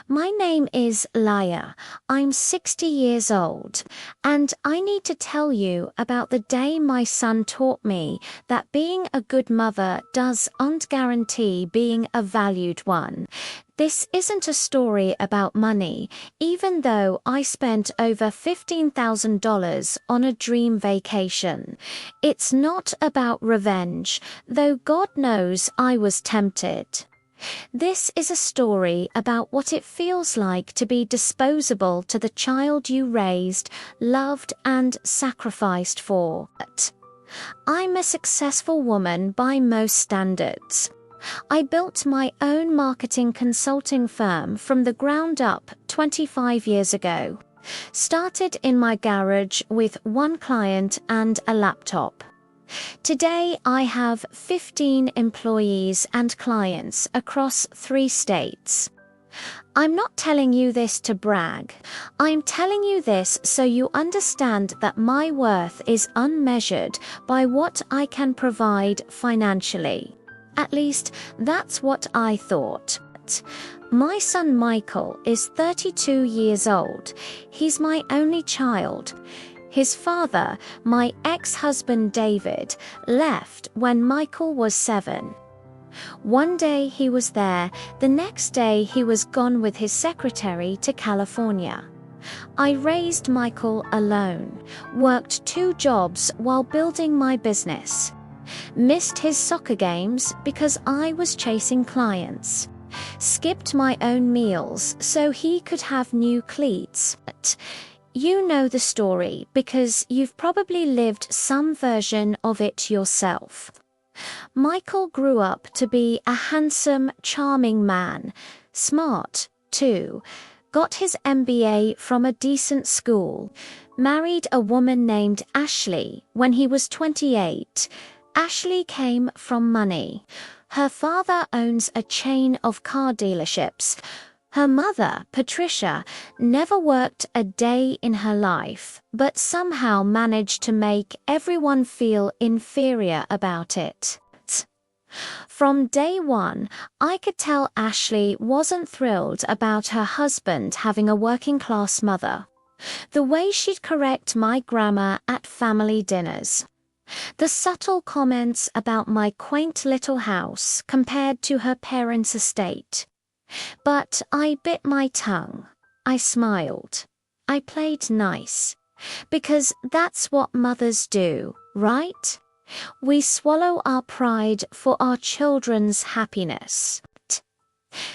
My name is Laya. I'm 60 years old, and I need to tell you about the day my son taught me that being a good mother doesn't guarantee being a valued one. This isn't a story about money, even though I spent over $15,000 on a dream vacation. It's not about revenge, though God knows I was tempted. This is a story about what it feels like to be disposable to the child you raised, loved, and sacrificed for. I'm a successful woman by most standards. I built my own marketing consulting firm from the ground up 25 years ago. Started in my garage with one client and a laptop. Today, I have 15 employees and clients across 3 states. I'm not telling you this to brag. I'm telling you this so you understand that my worth is unmeasured by what I can provide financially. At least, that's what I thought. My son Michael is 32 years old. He's my only child. His father, my ex-husband David, left when Michael was 7. One day he was there, the next day he was gone with his secretary to California. I raised Michael alone, worked 2 jobs while building my business. Missed his soccer games because I was chasing clients. Skipped my own meals so he could have new cleats. You know the story because you've probably lived some version of it yourself. Michael grew up to be a handsome, charming man, smart, too, got his MBA from a decent school, married a woman named Ashley when he was 28. Ashley came from money. Her father owns a chain of car dealerships. Her mother, Patricia, never worked a day in her life, but somehow managed to make everyone feel inferior about it. From day one, I could tell Ashley wasn't thrilled about her husband having a working-class mother. The way she'd correct my grammar at family dinners. The subtle comments about my quaint little house compared to her parents' estate. But I bit my tongue. I smiled. I played nice. Because that's what mothers do, right? We swallow our pride for our children's happiness.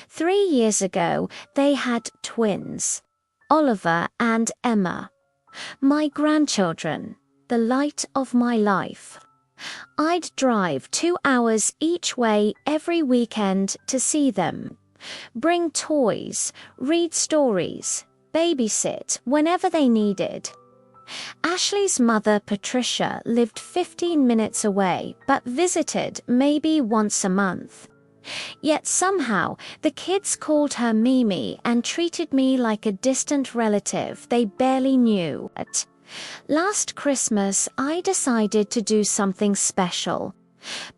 3 years ago, they had twins, Oliver and Emma. My grandchildren, the light of my life. I'd drive 2 hours each way every weekend to see them. Bring toys, read stories, babysit whenever they needed. Ashley's mother, Patricia, lived 15 minutes away but visited maybe once a month. Yet somehow, the kids called her Mimi and treated me like a distant relative they barely knew. Last Christmas, I decided to do something special.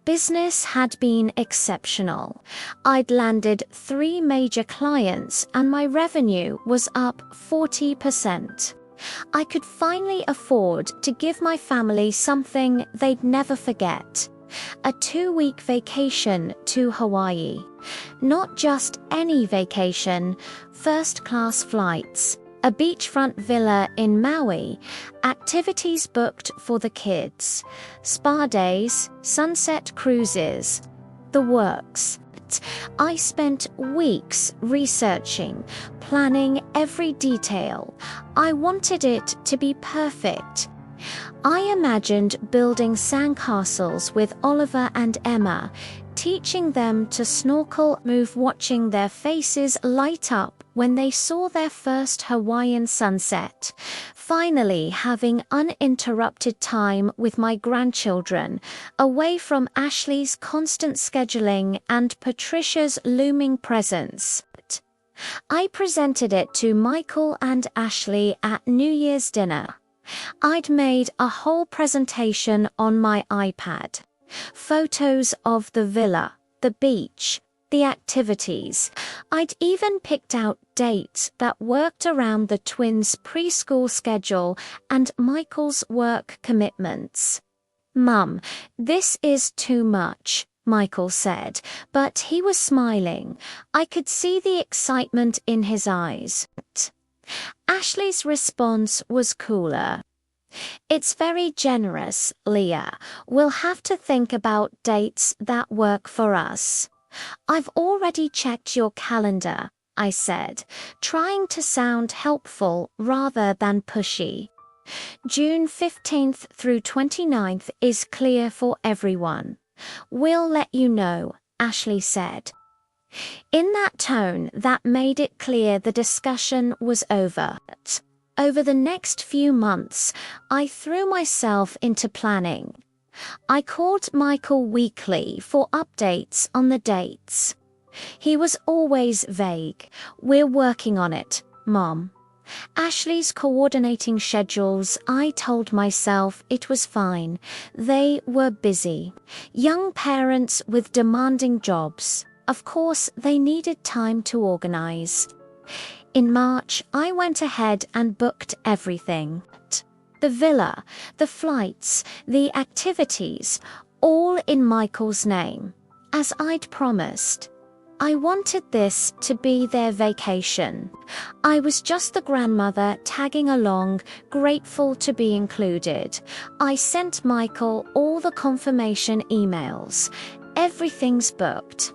Business had been exceptional. I'd landed 3 major clients and my revenue was up 40%. I could finally afford to give my family something they'd never forget. A 2-week vacation to Hawaii. Not just any vacation, first-class flights, a beachfront villa in Maui, activities booked for the kids, spa days, sunset cruises, the works. I spent weeks researching, planning every detail. I wanted it to be perfect. I imagined building sandcastles with Oliver and Emma, teaching them to snorkel, watching their faces light up when they saw their first Hawaiian sunset. Finally, having uninterrupted time with my grandchildren, away from Ashley's constant scheduling and Patricia's looming presence. I presented it to Michael and Ashley at New Year's dinner. I'd made a whole presentation on my iPad. Photos of the villa, the beach, the activities. I'd even picked out dates that worked around the twins' preschool schedule and Michael's work commitments. "Mum, this is too much," Michael said, but he was smiling. I could see the excitement in his eyes. Ashley's response was cooler. "It's very generous, Leah. We'll have to think about dates that work for us." "I've already checked your calendar," I said, trying to sound helpful rather than pushy. "June 15th through 29th is clear for everyone. We'll let you know," Ashley said. In that tone that made it clear the discussion was over. Over the next few months, I threw myself into planning. I called Michael weekly for updates on the dates. He was always vague. "We're working on it, Mom." Ashley's coordinating schedules, I told myself it was fine. They were busy. Young parents with demanding jobs. Of course, they needed time to organize. In March, I went ahead and booked everything. The villa, the flights, the activities, all in Michael's name, as I'd promised. I wanted this to be their vacation. I was just the grandmother tagging along, grateful to be included. I sent Michael all the confirmation emails. "Everything's booked."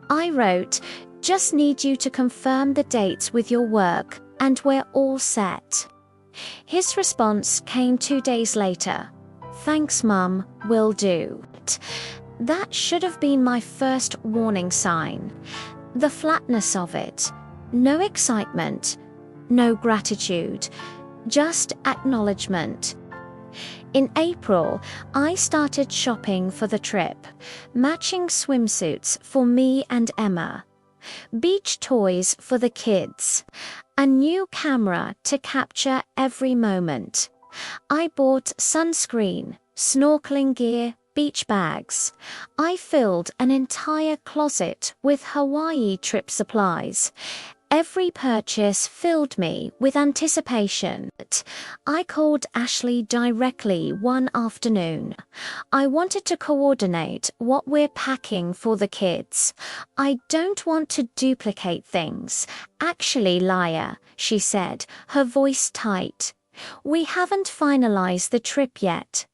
I wrote, "Just need you to confirm the dates with your work, and we're all set." His response came 2 days later. "Thanks, Mum, will do." That should have been my first warning sign. The flatness of it. No excitement, no gratitude, just acknowledgement. In April, I started shopping for the trip, matching swimsuits for me and Emma, beach toys for the kids, a new camera to capture every moment. I bought sunscreen, snorkeling gear, beach bags. I filled an entire closet with Hawaii trip supplies. Every purchase filled me with anticipation. I called Ashley directly one afternoon. I wanted to coordinate what we're packing for the kids. "I don't want to duplicate things. Actually, Leah," she said, her voice tight. "We haven't finalized the trip yet."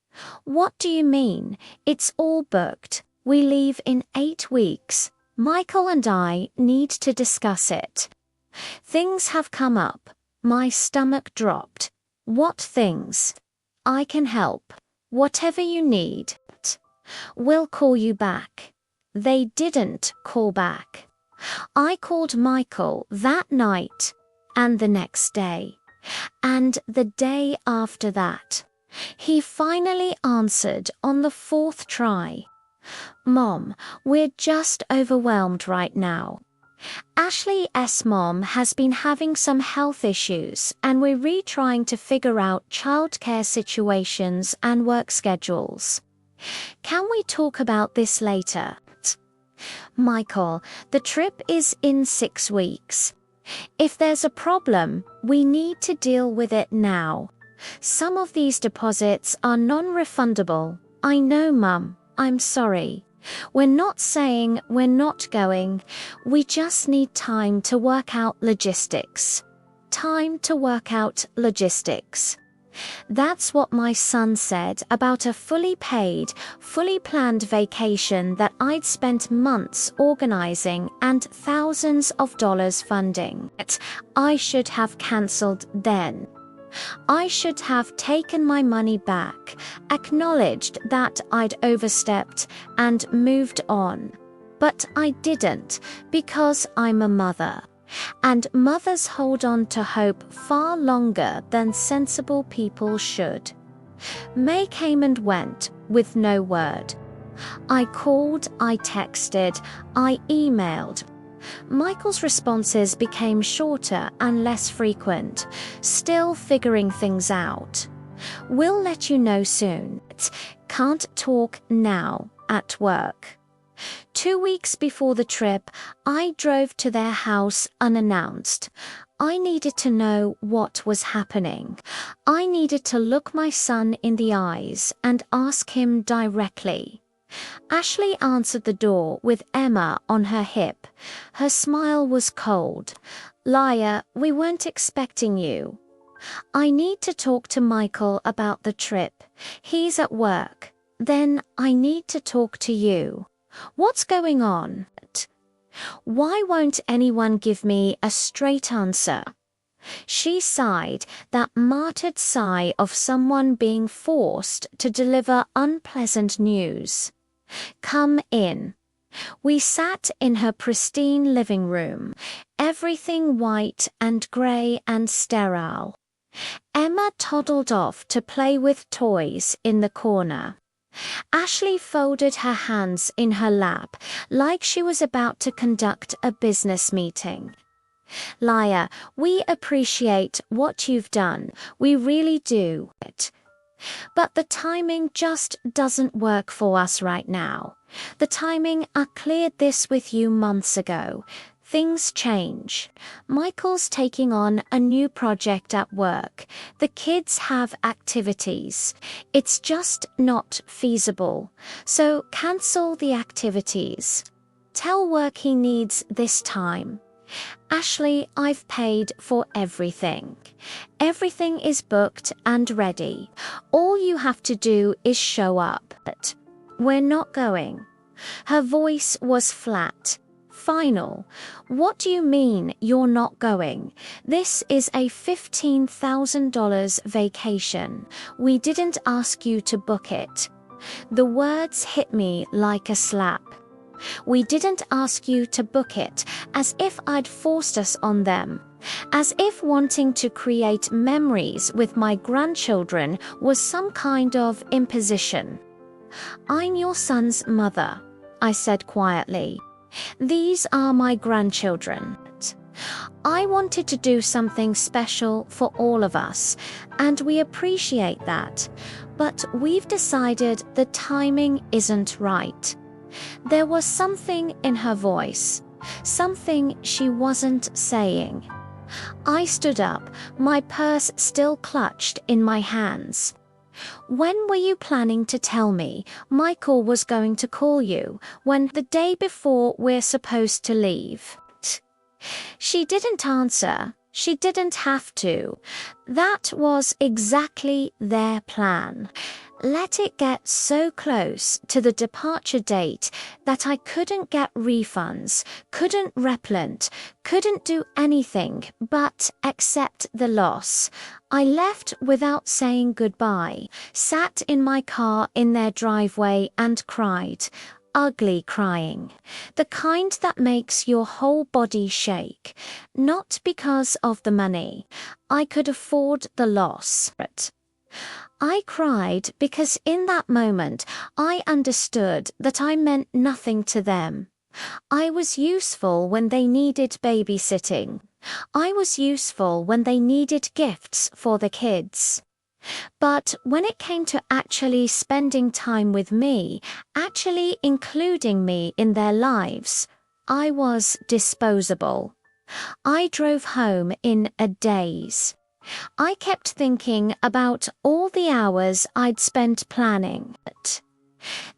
"What do you mean? It's all booked. We leave in 8 weeks. Michael and I need to discuss it." "Things have come up." My stomach dropped. "What things?" "I can help. Whatever you need." "We'll call you back." They didn't call back. I called Michael that night, and the next day, and the day after that. He finally answered on the 4th try. "Mom, we're just overwhelmed right now. Ashley's mom has been having some health issues and we're retrying to figure out childcare situations and work schedules. Can we talk about this later?" "Michael, the trip is in 6 weeks. If there's a problem, we need to deal with it now. Some of these deposits are non-refundable." "I know, Mum. I'm sorry. We're not saying we're not going. We just need time to work out logistics." Time to work out logistics. That's what my son said about a fully paid, fully planned vacation that I'd spent months organizing and thousands of dollars funding. I should have cancelled then. I should have taken my money back, acknowledged that I'd overstepped, and moved on. But I didn't, because I'm a mother. And mothers hold on to hope far longer than sensible people should. May came and went, with no word. I called, I texted, I emailed. Michael's responses became shorter and less frequent, still figuring things out. "We'll let you know soon. Can't talk now, at work." 2 weeks before the trip, I drove to their house unannounced. I needed to know what was happening. I needed to look my son in the eyes and ask him directly. Ashley answered the door with Emma on her hip. Her smile was cold. "Laya, we weren't expecting you." "I need to talk to Michael about the trip. He's at work." "Then I need to talk to you." "What's going on?" "Why won't anyone give me a straight answer?" She sighed, that martyred sigh of someone being forced to deliver unpleasant news. "Come in." We sat in her pristine living room, everything white and grey and sterile. Emma toddled off to play with toys in the corner. Ashley folded her hands in her lap like she was about to conduct a business meeting. "Laya, we appreciate what you've done. We really do. But the timing just doesn't work for us right now. The timing, I cleared this with you months ago. Things change. Michael's taking on a new project at work. The kids have activities. It's just not feasible. So cancel the activities. Tell work he needs this time. Ashley, I've paid for everything. Everything is booked and ready. All you have to do is show up. We're not going." Her voice was flat. "Final. What do you mean you're not going? This is a $15,000 vacation. We didn't ask you to book it." The words hit me like a slap. "We didn't ask you to book it," as if I'd forced us on them. As if wanting to create memories with my grandchildren was some kind of imposition. "I'm your son's mother," I said quietly. "These are my grandchildren. I wanted to do something special for all of us, and we appreciate that. But we've decided the timing isn't right." There was something in her voice, something she wasn't saying. I stood up, my purse still clutched in my hands. "When were you planning to tell me Michael was going to call you? When? The day before we're supposed to leave." She didn't answer. She didn't have to. That was exactly their plan. Let it get so close to the departure date that I couldn't get refunds, couldn't replant, couldn't do anything but accept the loss. I left without saying goodbye, sat in my car in their driveway and cried. Ugly crying. The kind that makes your whole body shake. Not because of the money. I could afford the loss. I cried because in that moment I understood that I meant nothing to them. I was useful when they needed babysitting. I was useful when they needed gifts for the kids. But when it came to actually spending time with me, actually including me in their lives, I was disposable. I drove home in a daze. I kept thinking about all the hours I'd spent planning it.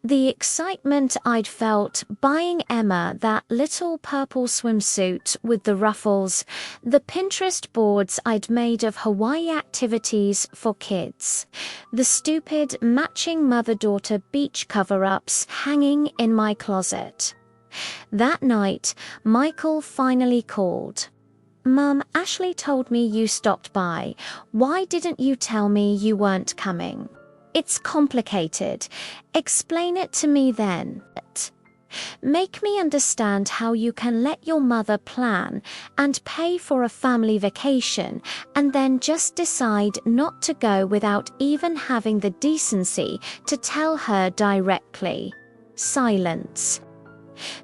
The excitement I'd felt buying Emma that little purple swimsuit with the ruffles, the Pinterest boards I'd made of Hawaii activities for kids, the stupid matching mother-daughter beach cover-ups hanging in my closet. That night, Michael finally called. "Mum, Ashley told me you stopped by. Why didn't you tell me you weren't coming?" "It's complicated. Explain it to me then. Make me understand how you can let your mother plan and pay for a family vacation and then just decide not to go without even having the decency to tell her directly." Silence.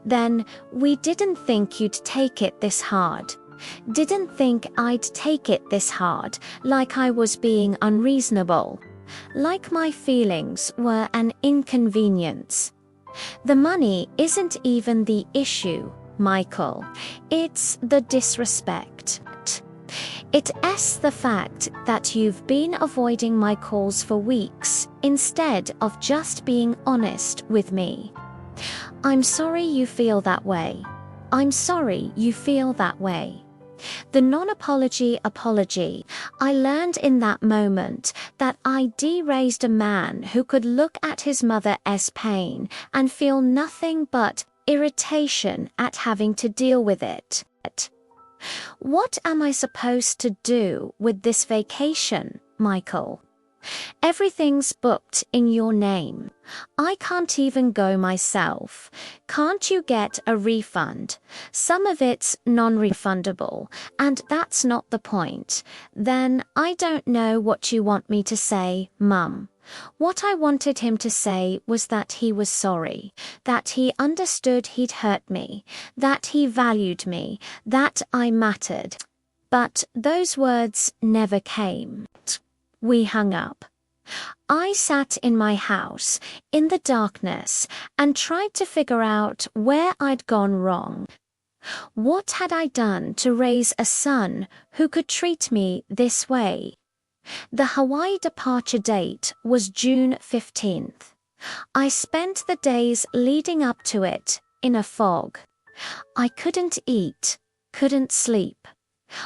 "Then we didn't think you'd take it this hard. Didn't think I'd take it this hard, like I was being unreasonable. Like my feelings were an inconvenience." The money isn't even the issue, Michael. It's the disrespect. It's the fact that you've been avoiding my calls for weeks instead of just being honest with me. I'm sorry you feel that way. I'm sorry you feel that way. The non-apology apology. I learned in that moment that I raised a man who could look at his mother's pain and feel nothing but irritation at having to deal with it. What am I supposed to do with this vacation, Michael? Everything's booked in your name. I can't even go myself. Can't you get a refund? Some of it's non-refundable, and that's not the point. Then I don't know what you want me to say, Mum. What I wanted him to say was that he was sorry, that he understood he'd hurt me, that he valued me, that I mattered. But those words never came. We hung up. I sat in my house, in the darkness, and tried to figure out where I'd gone wrong. What had I done to raise a son who could treat me this way? The Hawaii departure date was June 15th. I spent the days leading up to it in a fog. I couldn't eat, couldn't sleep.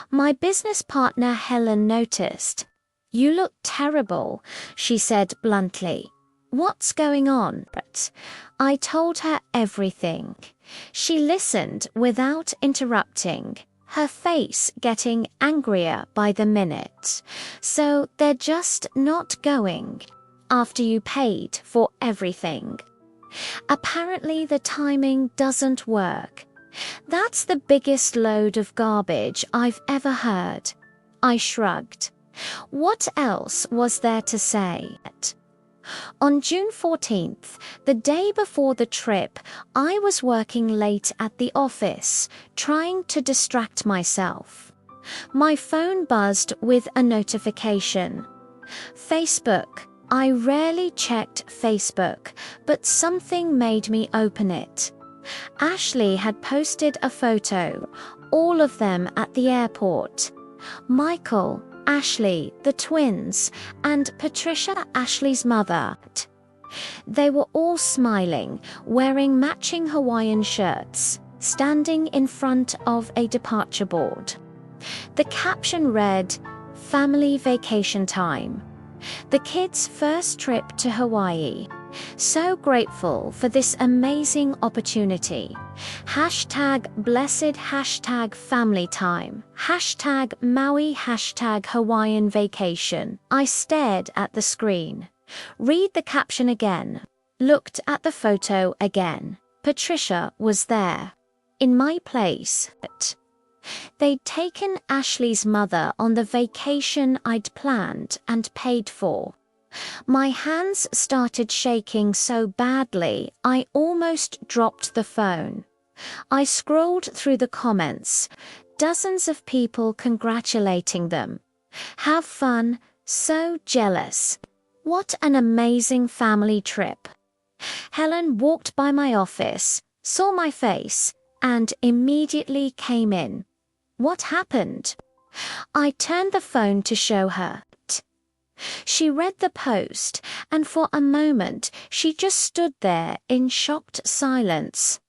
My business partner Helen noticed. "You look terrible," she said bluntly. "What's going on?" I told her everything. She listened without interrupting, her face getting angrier by the minute. "So they're just not going after you paid for everything. Apparently the timing doesn't work. That's the biggest load of garbage I've ever heard." I shrugged. What else was there to say? On June 14th, the day before the trip, I was working late at the office, trying to distract myself. My phone buzzed with a notification. Facebook. I rarely checked Facebook, but something made me open it. Ashley had posted a photo, all of them at the airport. Michael, Ashley, the twins, and Patricia, Ashley's mother. They were all smiling, wearing matching Hawaiian shirts, standing in front of a departure board. The caption read, "Family vacation time. The kids' first trip to Hawaii. So grateful for this amazing opportunity. Hashtag blessed, hashtag family time, hashtag Maui, hashtag Hawaiian vacation." I stared at the screen. Read the caption again. Looked at the photo again. Patricia was there. In my place. They'd taken Ashley's mother on the vacation I'd planned and paid for. My hands started shaking so badly, I almost dropped the phone. I scrolled through the comments. Dozens of people congratulating them. "Have fun, so jealous. What an amazing family trip." Helen walked by my office, saw my face, and immediately came in. What happened? I turned the phone to show her. She read the post, and for a moment she just stood there in shocked silence.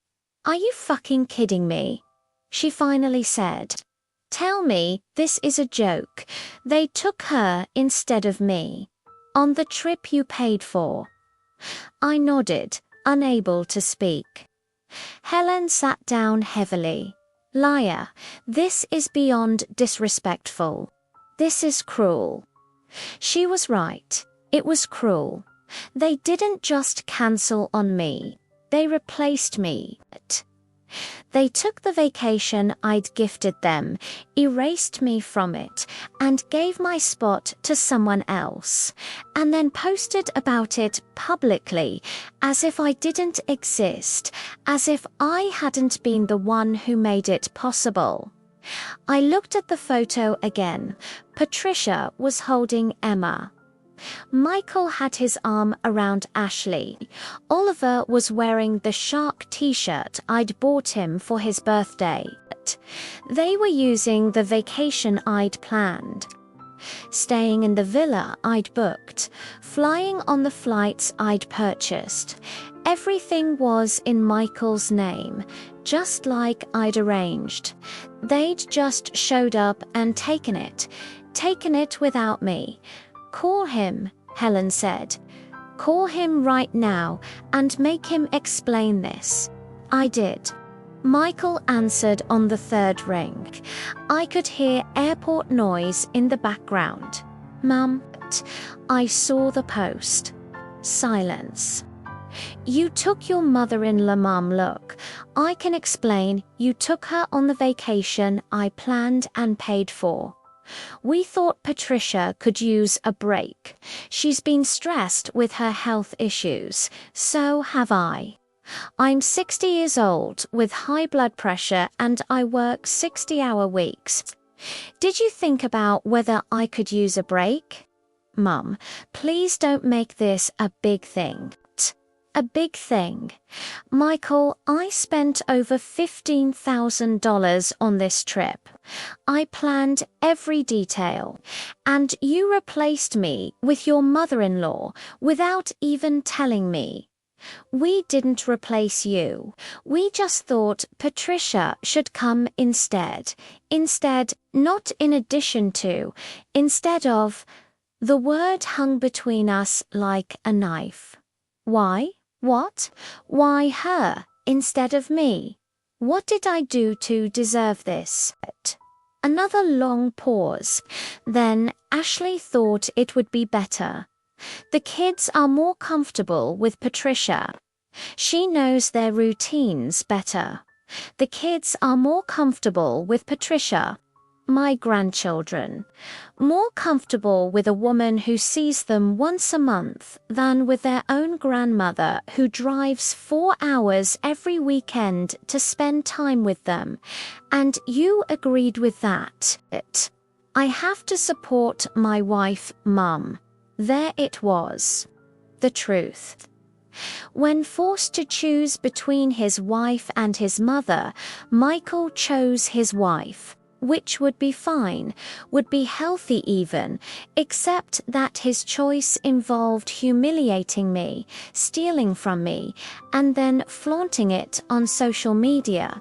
"Are you fucking kidding me?" she finally said. "Tell me this is a joke. They took her instead of me. On the trip you paid for." I nodded, unable to speak. Helen sat down heavily. "Liar, this is beyond disrespectful. This is cruel." She was right. It was cruel. They didn't just cancel on me. They replaced me. They took the vacation I'd gifted them, erased me from it, and gave my spot to someone else, and then posted about it publicly, as if I didn't exist, as if I hadn't been the one who made it possible. I looked at the photo again. Patricia was holding Emma. Michael had his arm around Ashley. Oliver was wearing the shark t-shirt I'd bought him for his birthday. They were using the vacation I'd planned, staying in the villa I'd booked, flying on the flights I'd purchased. Everything was in Michael's name, just like I'd arranged. They'd just showed up and taken it without me. "Call him," Helen said. "Call him right now and make him explain this." I did. Michael answered on the third ring. I could hear airport noise in the background. "Mum," I saw the post. Silence. "You took your mother-in-law, Mum. Look, I can explain. You took her on the vacation I planned and paid for. We thought Patricia could use a break. She's been stressed with her health issues. So have I. I'm 60 years old with high blood pressure and I work 60-hour weeks. Did you think about whether I could use a break? Mum, please don't make this a big thing." A big thing. Michael, I spent over $15,000 on this trip. I planned every detail, and you replaced me with your mother-in-law without even telling me. We didn't replace you. We just thought Patricia should come instead. Not in addition to, instead of. The word hung between us like a knife. Why? What? Why her, instead of me? What did I do to deserve this? Another long pause. Then Ashley thought it would be better. The kids are more comfortable with Patricia. She knows their routines better. The kids are more comfortable with Patricia. My grandchildren. More comfortable with a woman who sees them once a month than with their own grandmother who drives 4 hours every weekend to spend time with them. And you agreed with that. I have to support my wife, Mum. There it was. The truth. When forced to choose between his wife and his mother, Michael chose his wife. Which would be fine, would be healthy even, except that his choice involved humiliating me, stealing from me, and then flaunting it on social media.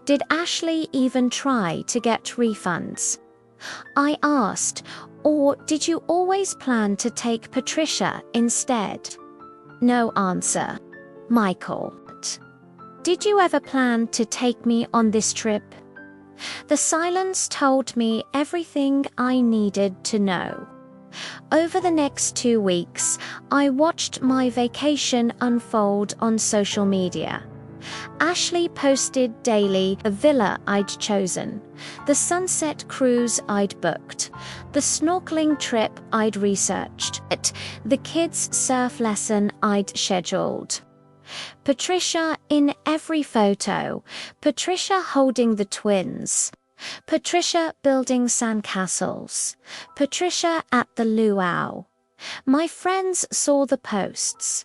Did Ashley even try to get refunds? I asked, or did you always plan to take Patricia instead? No answer. Michael, did you ever plan to take me on this trip? The silence told me everything I needed to know. Over the next 2 weeks, I watched my vacation unfold on social media. Ashley posted daily the villa I'd chosen, the sunset cruise I'd booked, the snorkeling trip I'd researched, the kids' surf lesson I'd scheduled. Patricia in every photo, Patricia holding the twins, Patricia building sandcastles, Patricia at the luau. My friends saw the posts.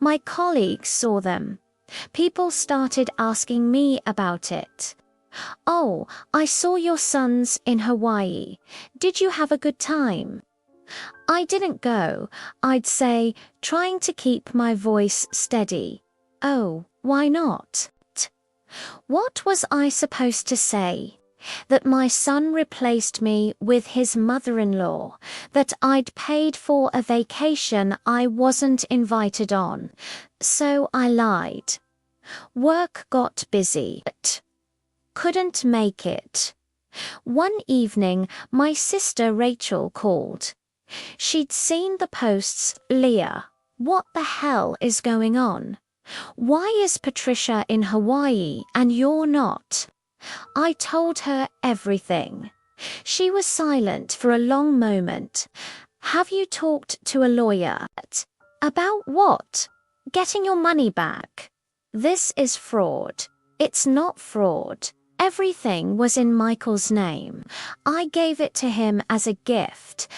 My colleagues saw them. People started asking me about it. "Oh, I saw your sons in Hawaii. Did you have a good time?" I didn't go, I'd say, trying to keep my voice steady. Oh, why not? What was I supposed to say? That my son replaced me with his mother-in-law, that I'd paid for a vacation I wasn't invited on. So I lied. Work got busy. Couldn't make it. One evening, my sister Rachel called. She'd seen the posts. "Leah, what the hell is going on? Why is Patricia in Hawaii and you're not?" I told her everything. She was silent for a long moment. "Have you talked to a lawyer?" "About what?" "Getting your money back." "This is fraud." "It's not fraud." Everything was in Michael's name. I gave it to him as a gift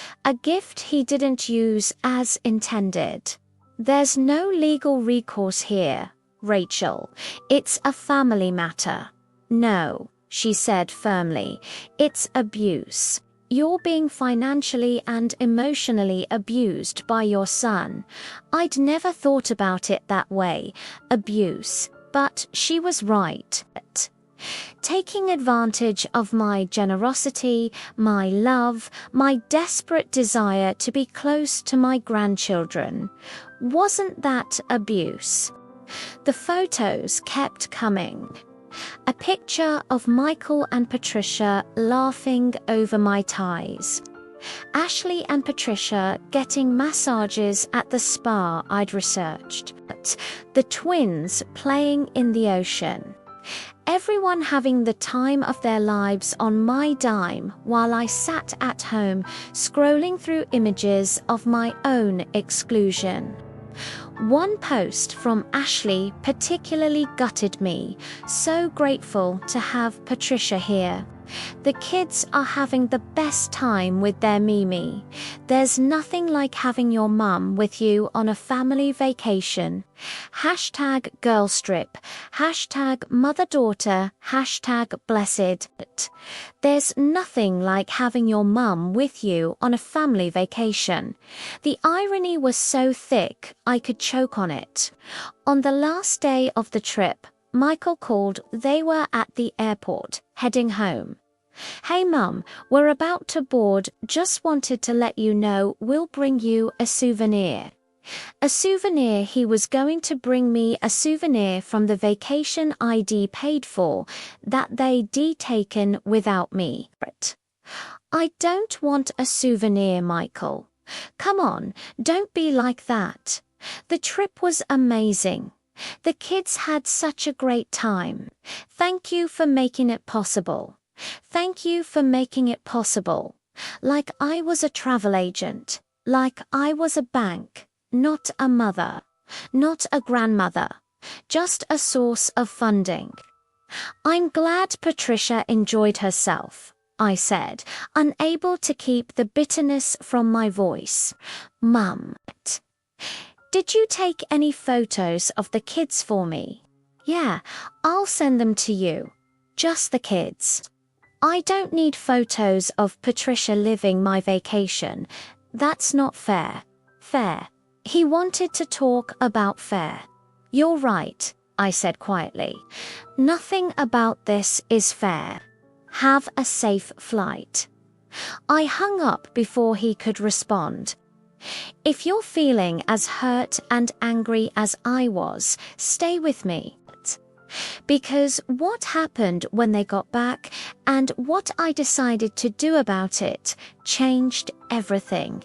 he didn't use as intended. There's no legal recourse here, Rachel. It's a family matter. No, she said firmly. It's abuse. You're being financially and emotionally abused by your son. I'd never thought about it that way, abuse, but she was right. Taking advantage of my generosity, my love, my desperate desire to be close to my grandchildren. Wasn't that abuse? The photos kept coming. A picture of Michael and Patricia laughing over my ties. Ashley and Patricia getting massages at the spa I'd researched. The twins playing in the ocean. Everyone having the time of their lives on my dime while I sat at home scrolling through images of my own exclusion. One post from Ashley particularly gutted me. So grateful to have Patricia here. The kids are having the best time with their Mimi. There's nothing like having your mum with you on a family vacation. Hashtag girlstrip. Hashtag mother-daughter. Hashtag blessed. There's nothing like having your mum with you on a family vacation. The irony was so thick I could choke on it. On the last day of the trip, Michael called. They were at the airport, heading home. Hey mum, we're about to board. Just wanted to let you know we'll bring you a souvenir. A souvenir. He was going to bring me a souvenir from the vacation ID paid for, that they'd taken without me. I don't want a souvenir, Michael. Come on, don't be like that. The trip was amazing. The kids had such a great time. Thank you for making it possible. Thank you for making it possible. Like I was a travel agent. Like I was a bank. Not a mother. Not a grandmother. Just a source of funding. I'm glad Patricia enjoyed herself, I said, unable to keep the bitterness from my voice. Mum. Did you take any photos of the kids for me? Yeah, I'll send them to you. Just the kids. I don't need photos of Patricia living my vacation. That's not fair. Fair. He wanted to talk about fair. You're right, I said quietly. Nothing about this is fair. Have a safe flight. I hung up before he could respond. If you're feeling as hurt and angry as I was, stay with me. Because what happened when they got back and what I decided to do about it changed everything.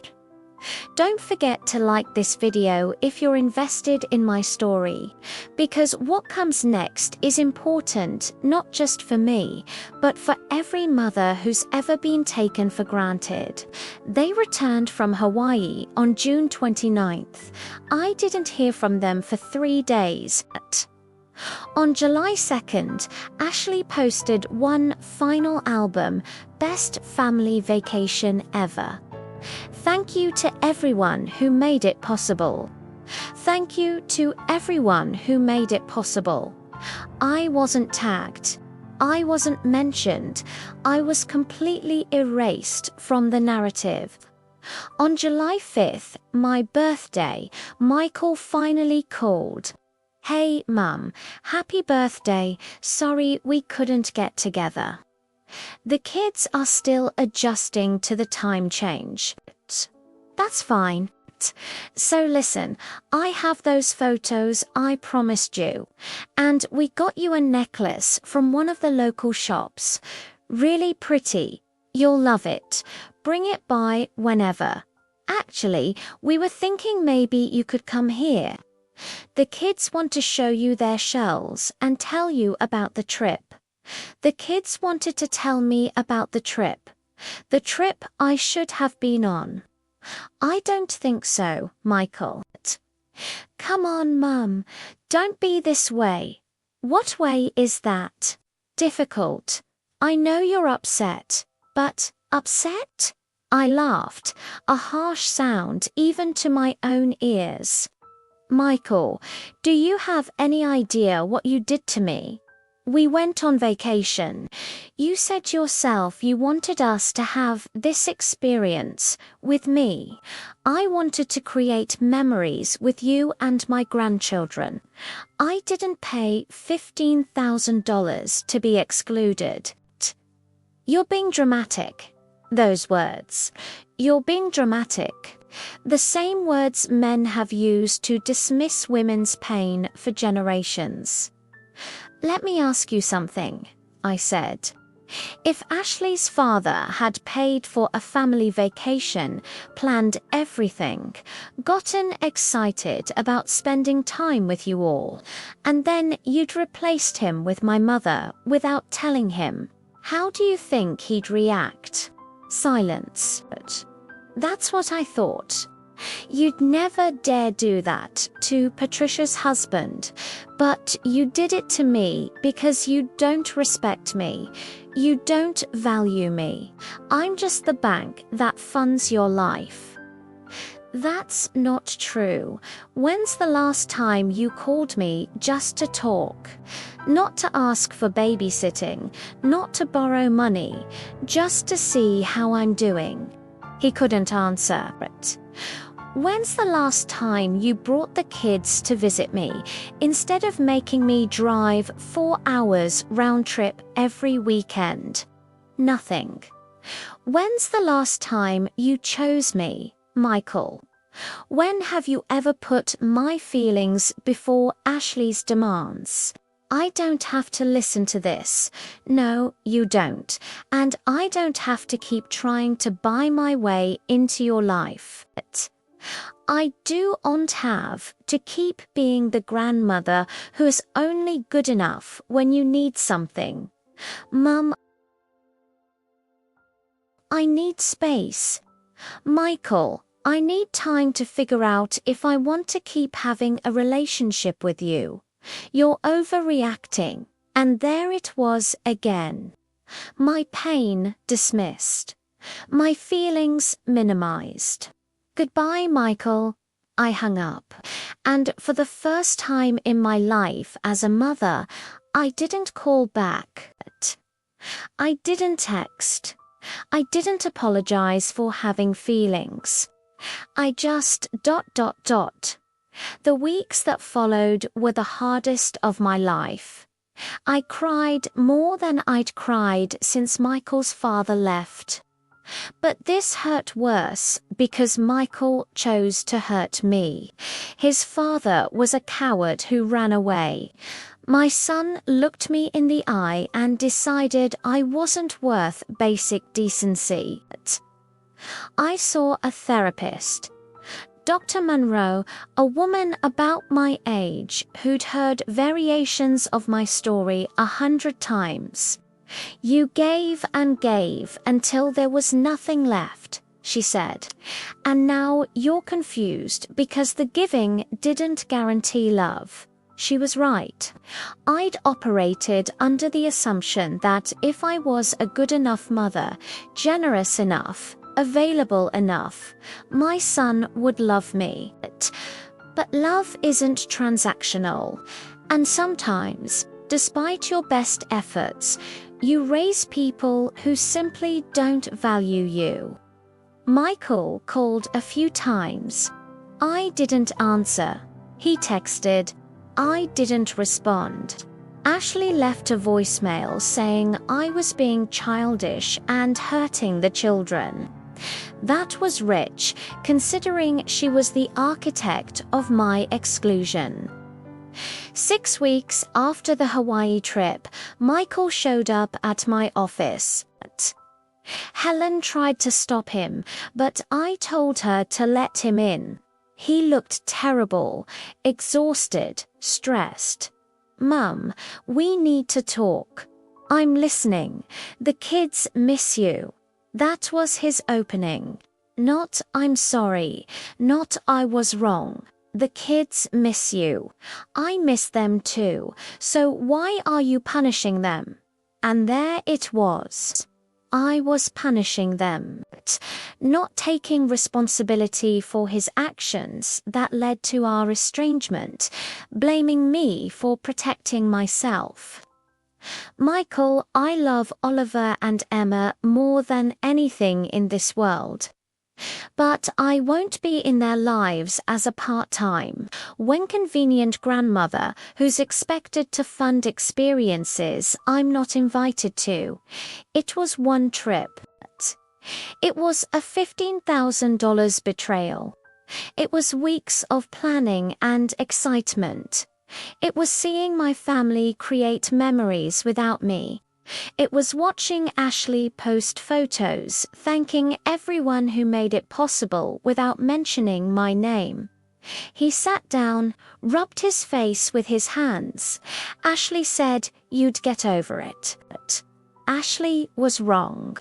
Don't forget to like this video if you're invested in my story, because what comes next is important not just for me, but for every mother who's ever been taken for granted. They returned from Hawaii on June 29th. I didn't hear from them for 3 days. On July 2nd, Ashley posted one final album, Best Family Vacation Ever. Thank you to everyone who made it possible. Thank you to everyone who made it possible. I wasn't tagged. I wasn't mentioned. I was completely erased from the narrative. On July 5th, my birthday, Michael finally called. Hey, Mum, happy birthday. Sorry we couldn't get together. The kids are still adjusting to the time change. That's fine. So listen, I have those photos I promised you. And we got you a necklace from one of the local shops. Really pretty. You'll love it. Bring it by whenever. Actually, we were thinking maybe you could come here. The kids want to show you their shells and tell you about the trip. The kids wanted to tell me about the trip. The trip I should have been on. I don't think so, Michael. Come on, Mum. Don't be this way. What way is that? Difficult. I know you're upset, but upset? I laughed, a harsh sound even to my own ears. Michael, do you have any idea what you did to me? We went on vacation. You said yourself you wanted us to have this experience with me. I wanted to create memories with you and my grandchildren. I didn't pay $15,000 to be excluded. You're being dramatic. Those words. You're being dramatic. The same words men have used to dismiss women's pain for generations. Let me ask you something, I said. If Ashley's father had paid for a family vacation, planned everything, gotten excited about spending time with you all, and then you'd replaced him with my mother without telling him, how do you think he'd react? Silence. That's what I thought. You'd never dare do that to Patricia's husband, but you did it to me because you don't respect me. You don't value me. I'm just the bank that funds your life. That's not true. When's the last time you called me just to talk? Not to ask for babysitting, not to borrow money, just to see how I'm doing. He couldn't answer it. When's the last time you brought the kids to visit me instead of making me drive 4 hours round trip every weekend? Nothing. When's the last time you chose me, Michael? When have you ever put my feelings before Ashley's demands? I don't have to listen to this. No, you don't. And I don't have to keep trying to buy my way into your life. I don't have to keep being the grandmother who is only good enough when you need something. Mum, I need space. Michael, I need time to figure out if I want to keep having a relationship with you. You're overreacting. And there it was again. My pain dismissed. My feelings minimized. Goodbye, Michael. I hung up. And for the first time in my life as a mother, I didn't call back. I didn't text. I didn't apologize for having feelings. I just ... The weeks that followed were the hardest of my life. I cried more than I'd cried since Michael's father left. But this hurt worse because Michael chose to hurt me. His father was a coward who ran away. My son looked me in the eye and decided I wasn't worth basic decency. I saw a therapist. Dr. Monroe, a woman about my age who'd heard variations of my story 100 times. You gave and gave until there was nothing left, she said. And now you're confused because the giving didn't guarantee love. She was right. I'd operated under the assumption that if I was a good enough mother, generous enough, available enough, my son would love me. But love isn't transactional. And sometimes, despite your best efforts, you raise people who simply don't value you. Michael called a few times. I didn't answer. He texted. I didn't respond. Ashley left a voicemail saying I was being childish and hurting the children. That was rich, considering she was the architect of my exclusion. 6 weeks after the Hawaii trip, Michael showed up at my office. Helen tried to stop him, but I told her to let him in. He looked terrible, exhausted, stressed. Mum, we need to talk. I'm listening. The kids miss you. That was his opening. Not I'm sorry, not I was wrong. The kids miss you. I miss them too, so why are you punishing them? And there it was. I was punishing them, not taking responsibility for his actions that led to our estrangement, blaming me for protecting myself. Michael, I love Oliver and Emma more than anything in this world. But I won't be in their lives as a part-time, when convenient grandmother who's expected to fund experiences I'm not invited to. It was one trip. It was a $15,000 betrayal. It was weeks of planning and excitement. It was seeing my family create memories without me. It was watching Ashley post photos, thanking everyone who made it possible without mentioning my name. He sat down, rubbed his face with his hands. Ashley said, "You'd get over it." Ashley was wrong.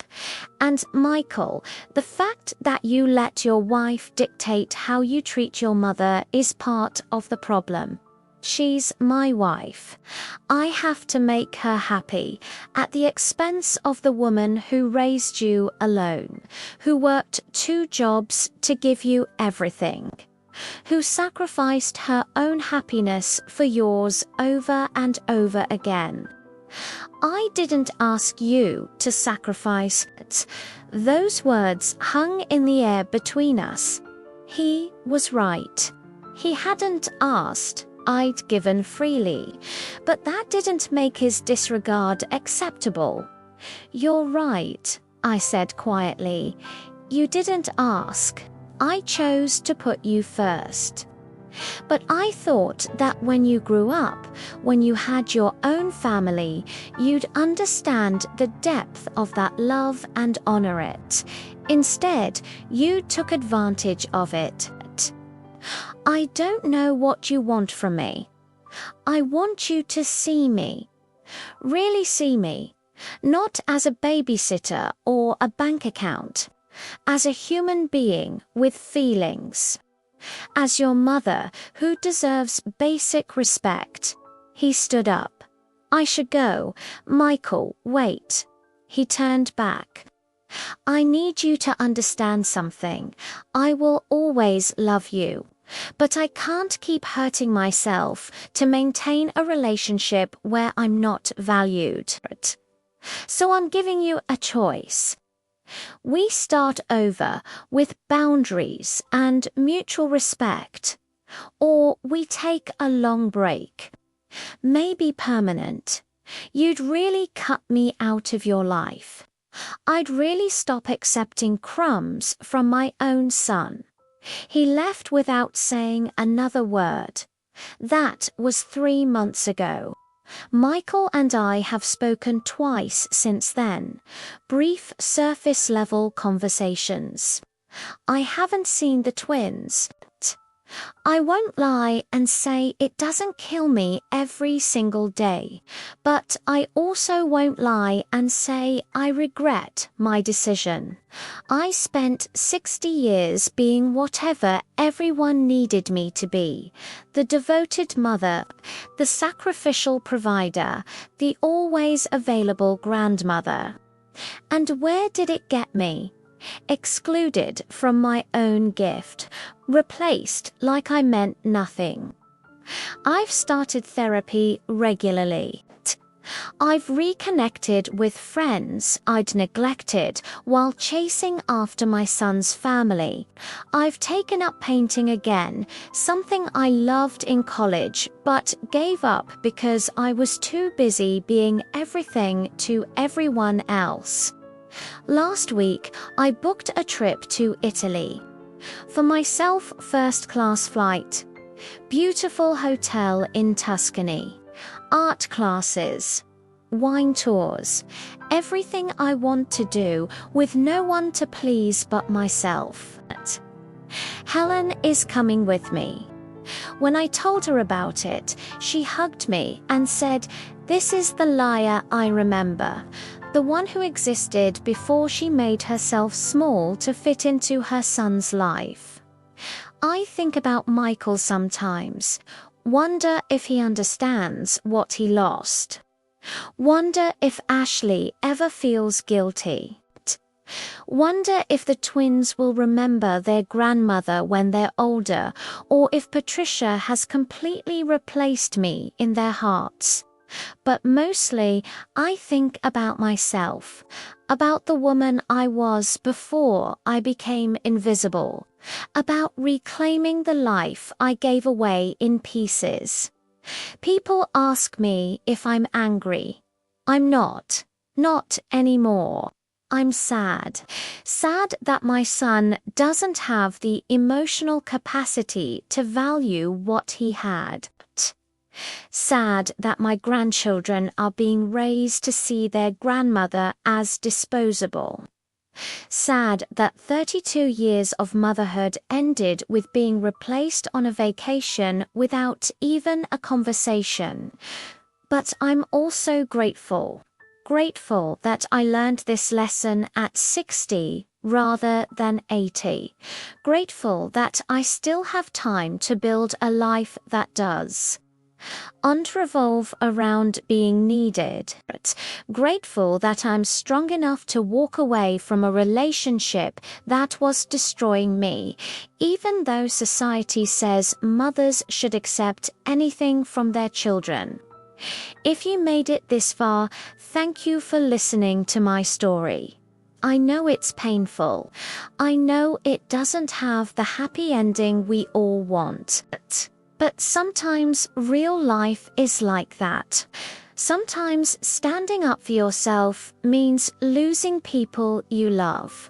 And Michael, the fact that you let your wife dictate how you treat your mother is part of the problem. She's my wife. I have to make her happy at the expense of the woman who raised you alone, who worked 2 jobs to give you everything, who sacrificed her own happiness for yours over and over again. I didn't ask you to sacrifice it. Those words hung in the air between us. He was right. He hadn't asked. I'd given freely, but that didn't make his disregard acceptable. "You're right," I said quietly. "You didn't ask. I chose to put you first. But I thought that when you grew up, when you had your own family, you'd understand the depth of that love and honor it. Instead, you took advantage of it." I don't know what you want from me. I want you to see me. Really see me. Not as a babysitter or a bank account. As a human being with feelings. As your mother who deserves basic respect. He stood up. "I should go. Michael, wait." He turned back. "I need you to understand something. I will always love you. But I can't keep hurting myself to maintain a relationship where I'm not valued. So I'm giving you a choice. We start over with boundaries and mutual respect, or we take a long break, maybe permanent. You'd really cut me out of your life. I'd really stop accepting crumbs from my own son." He left without saying another word. That was 3 months ago. Michael and I have spoken twice since then. Brief surface-level conversations. I haven't seen the twins. I won't lie and say it doesn't kill me every single day, but I also won't lie and say I regret my decision. I spent 60 years being whatever everyone needed me to be, the devoted mother, the sacrificial provider, the always available grandmother. And where did it get me? Excluded from my own gift, replaced like I meant nothing. I've started therapy regularly. I've reconnected with friends I'd neglected while chasing after my son's family. I've taken up painting again, something I loved in college but gave up because I was too busy being everything to everyone else. Last week, I booked a trip to Italy. For myself, first-class flight. Beautiful hotel in Tuscany. Art classes. Wine tours. Everything I want to do with no one to please but myself. Helen is coming with me. When I told her about it, she hugged me and said, "This is the liar I remember. The one who existed before she made herself small to fit into her son's life." I think about Michael sometimes, wonder if he understands what he lost. Wonder if Ashley ever feels guilty. Wonder if the twins will remember their grandmother when they're older, or if Patricia has completely replaced me in their hearts. But mostly, I think about myself, about the woman I was before I became invisible, about reclaiming the life I gave away in pieces. People ask me if I'm angry. I'm not. Not anymore. I'm sad. Sad that my son doesn't have the emotional capacity to value what he had. Sad that my grandchildren are being raised to see their grandmother as disposable. Sad that 32 years of motherhood ended with being replaced on a vacation without even a conversation. But I'm also grateful. Grateful that I learned this lesson at 60 rather than 80. Grateful that I still have time to build a life that does and revolve around being needed. Grateful that I'm strong enough to walk away from a relationship that was destroying me, even though society says mothers should accept anything from their children. If you made it this far, thank you for listening to my story. I know it's painful. I know it doesn't have the happy ending we all want. But sometimes real life is like that. Sometimes standing up for yourself means losing people you love.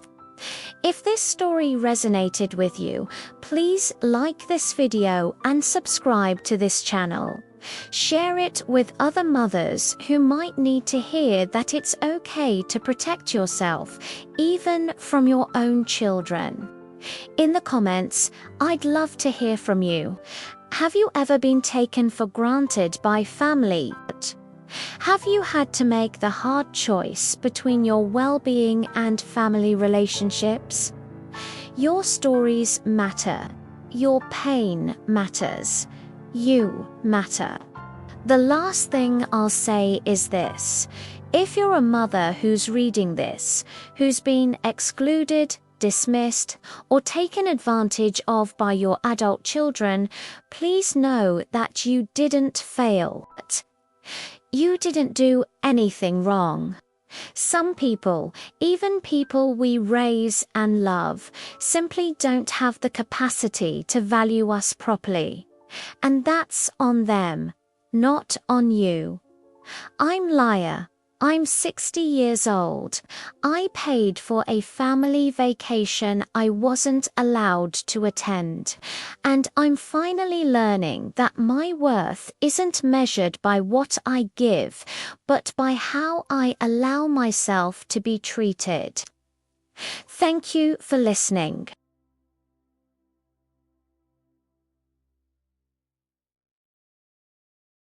If this story resonated with you, please like this video and subscribe to this channel. Share it with other mothers who might need to hear that it's okay to protect yourself, even from your own children. In the comments, I'd love to hear from you. Have you ever been taken for granted by family? Have you had to make the hard choice between your well-being and family relationships? Your stories matter. Your pain matters. You matter. The last thing I'll say is this. If you're a mother who's reading this, who's been excluded, dismissed, or taken advantage of by your adult children, please know that you didn't fail. You didn't do anything wrong. Some people, even people we raise and love, simply don't have the capacity to value us properly. And that's on them, not on you. I'm Laya. I'm 60 years old. I paid for a family vacation I wasn't allowed to attend. And I'm finally learning that my worth isn't measured by what I give, but by how I allow myself to be treated. Thank you for listening.